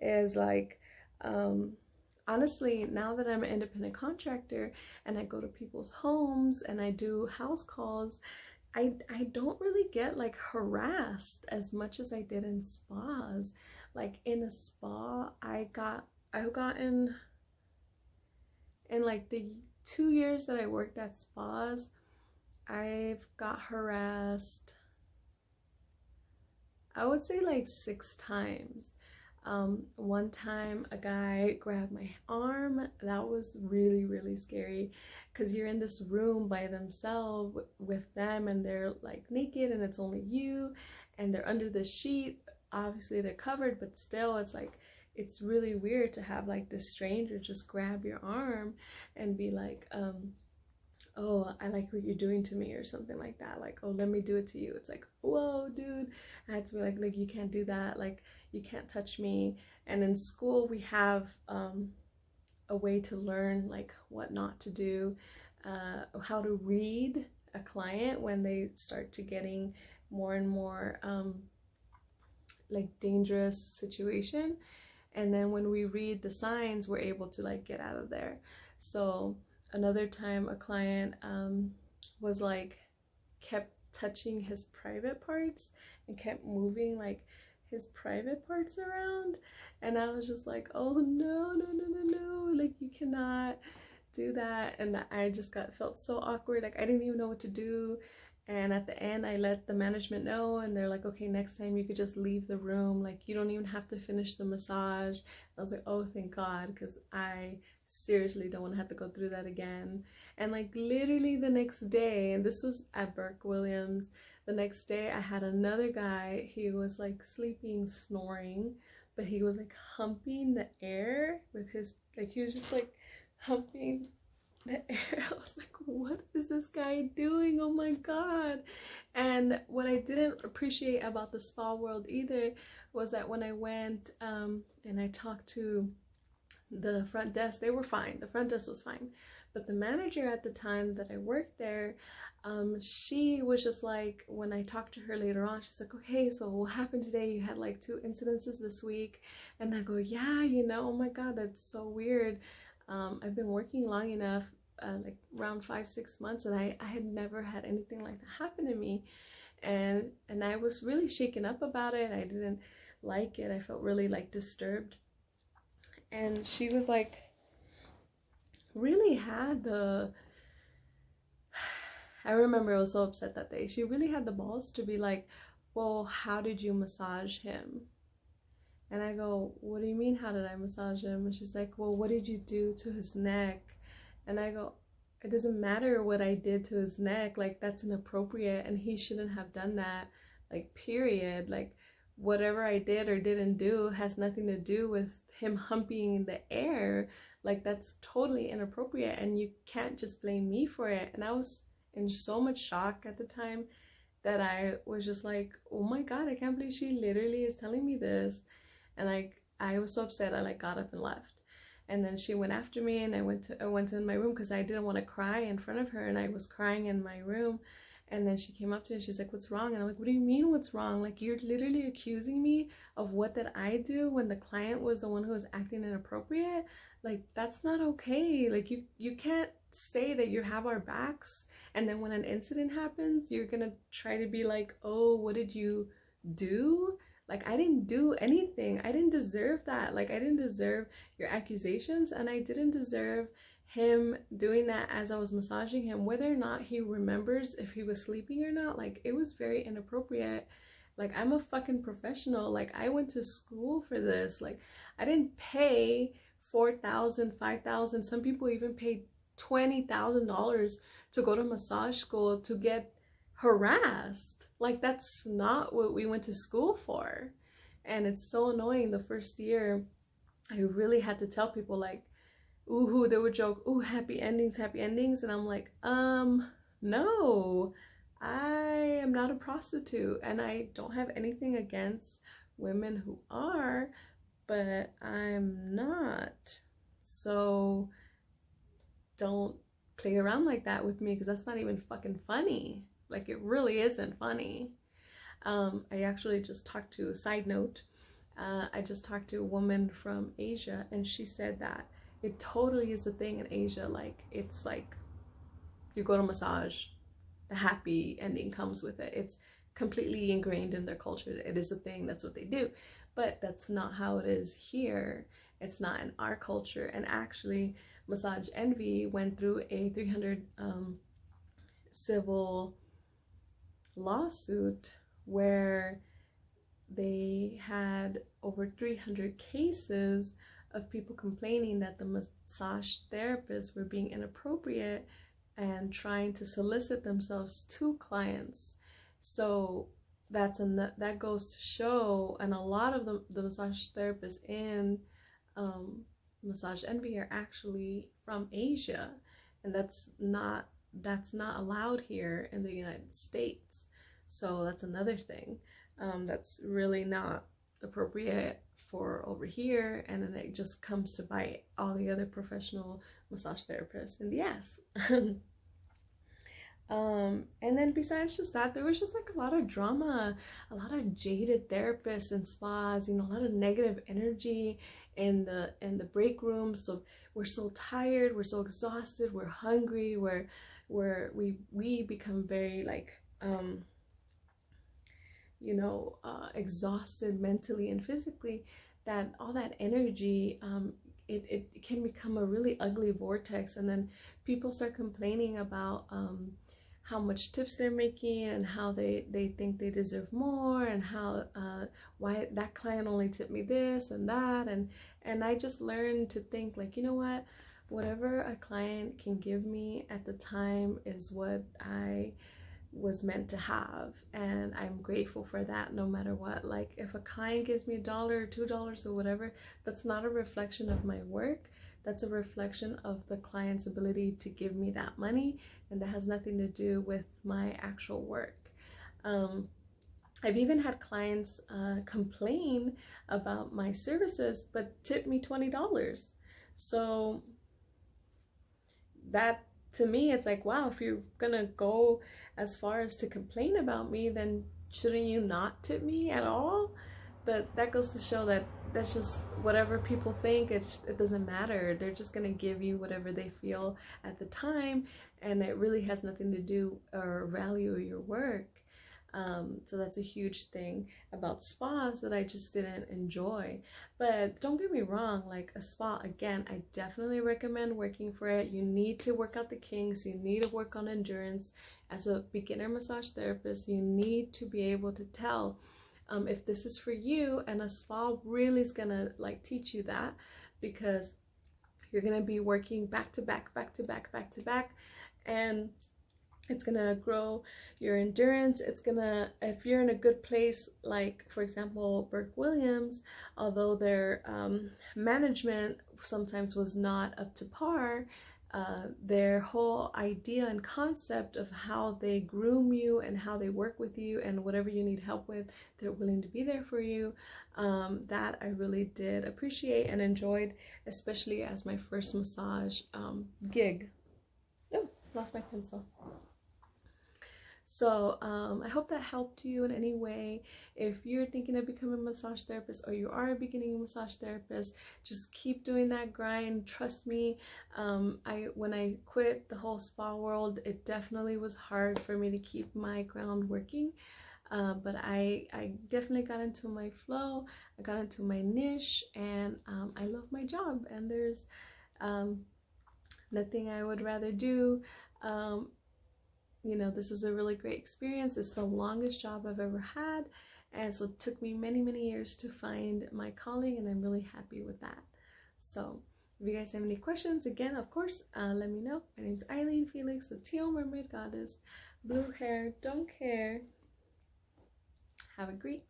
is like, honestly, now that I'm an independent contractor and I go to people's homes and I do house calls, I don't really get like harassed as much as I did in spas. Like in a spa, I've gotten, in like the 2 years that I worked at spas, I've got harassed, I would say like 6 times. One time a guy grabbed my arm. That was really, really scary because you're in this room by themselves with them and they're like naked and it's only you and they're under the sheet. Obviously they're covered, but still it's like, it's really weird to have like this stranger just grab your arm and be like, oh, I like what you're doing to me or something like that. Like, oh, let me do it to you. It's like, whoa, dude. I had to be like, you can't do that. Like, you can't touch me. And in school, we have a way to learn like what not to do, how to read a client when they start to getting more and more like dangerous situation. And then when we read the signs, we're able to like get out of there. So another time a client was like, kept touching his private parts and kept moving like his private parts around, and I was just like, oh no, no, no, no, no, like you cannot do that. And I just felt so awkward, like I didn't even know what to do. And at the end I let the management know and they're like, okay, next time you could just leave the room, like you don't even have to finish the massage. I was like, oh thank God, because I seriously don't want to have to go through that again. And like literally the next day, and this was at Burke Williams, the next day I had another guy. He was like sleeping, snoring, but he was like humping the air with his, like he was just like humping the air. I was like, what is this guy doing? Oh my God. And what I didn't appreciate about the spa world either was that when I went and I talked to the front desk, they were fine. The front desk was fine. But the manager at the time that I worked there, she was just like, when I talked to her later on, she's like, okay, so what happened today? You had like 2 incidences this week. And I go, yeah, you know, oh my God, that's so weird. I've been working long enough, like around 5-6 months, and I had never had anything like that happen to me. And I was really shaken up about it. I didn't like it. I felt really like disturbed. And she was like, really had the, I remember I was so upset that day. She really had the balls to be like, well, how did you massage him? And I go, what do you mean, how did I massage him? And she's like, well, what did you do to his neck? And I go, it doesn't matter what I did to his neck. Like, that's inappropriate and he shouldn't have done that. Like, period. Like, whatever I did or didn't do has nothing to do with him humping the air. Like, that's totally inappropriate and you can't just blame me for it. And I was in so much shock at the time that I was just like, oh my God, I can't believe she literally is telling me this. And like, I was so upset, I like got up and left. And then she went after me, and I went to my room because I didn't want to cry in front of her, and I was crying in my room. And then she came up to me and she's like, what's wrong? And I'm like, what do you mean what's wrong? Like, you're literally accusing me of what did I do when the client was the one who was acting inappropriate? Like, that's not okay. Like, you can't say that you have our backs, and then when an incident happens, you're gonna try to be like, oh, what did you do? Like, I didn't do anything. I didn't deserve that. Like, I didn't deserve your accusations, and I didn't deserve him doing that as I was massaging him, whether or not he remembers if he was sleeping or not. Like, it was very inappropriate. Like, I'm a fucking professional. Like, I went to school for this. Like, I didn't pay $4,000, $5,000. Some people even paid $20,000 to go to massage school to get harassed. Like, that's not what we went to school for. And it's so annoying. The first year I really had to tell people, like, ooh, they would joke, ooh, happy endings, happy endings. And I'm like, no, I am not a prostitute, and I don't have anything against women who are, but I'm not. So don't play around like that with me, because that's not even fucking funny. Like, it really isn't funny. I actually just talked to, side note, I just talked to a woman from Asia, and she said that it totally is a thing in Asia. Like, it's like you go to massage, the happy ending comes with it. It's completely ingrained in their culture. It is a thing, that's what they do. But that's not how it is here. It's not in our culture. And actually, Massage Envy went through a 300 civil lawsuit where they had over 300 cases of people complaining that the massage therapists were being inappropriate and trying to solicit themselves to clients. So that goes to show, and a lot of the massage therapists in Massage Envy are actually from Asia, and that's not allowed here in the United States. So that's another thing that's really not appropriate for over here, and then it just comes to bite all the other professional massage therapists in the ass. And then besides just that, there was just like a lot of drama, a lot of jaded therapists and spas, you know, a lot of negative energy in the break rooms. So we're so tired, we're so exhausted, we're hungry, we become very like you know, exhausted mentally and physically, that all that energy it can become a really ugly vortex. And then people start complaining about how much tips they're making, and how they think they deserve more, and how why that client only tipped me this and that. And I just learned to think like, you know what, whatever a client can give me at the time is what I was meant to have, and I'm grateful for that no matter what. Like, if a client gives me $1 or $2 or whatever, that's not a reflection of my work. That's a reflection of the client's ability to give me that money, and that has nothing to do with my actual work. I've even had clients complain about my services but tip me $20. So that, to me, it's like, wow, if you're gonna go as far as to complain about me, then shouldn't you not tip me at all? But that goes to show that that's just whatever people think. It doesn't matter. They're just gonna give you whatever they feel at the time, and it really has nothing to do or value your work. So that's a huge thing about spas that I just didn't enjoy. But don't get me wrong, like a spa, again, I definitely recommend working for it. You need to work out the kinks. You need to work on endurance. As a beginner massage therapist, you need to be able to tell if this is for you, and a spa really is gonna like teach you that, because you're gonna be working back to back, and it's gonna grow your endurance. It's gonna, if you're in a good place, like for example Burke Williams, although their management sometimes was not up to par, their whole idea and concept of how they groom you and how they work with you, and whatever you need help with, they're willing to be there for you. That I really did appreciate and enjoyed, especially as my first massage gig. Oh, lost my pencil. So I hope that helped you in any way. If you're thinking of becoming a massage therapist, or you are a beginning massage therapist, just keep doing that grind. Trust me, when I quit the whole spa world, it definitely was hard for me to keep my ground working. But I definitely got into my flow. I got into my niche, and I love my job, and there's nothing I would rather do. You know, this is a really great experience. It's the longest job I've ever had, and so it took me many years to find my calling, and I'm really happy with that. So if you guys have any questions, again, of course, let me know. My name is Eileen Felix, the Teal Mermaid Goddess. Blue hair, don't care. Have a great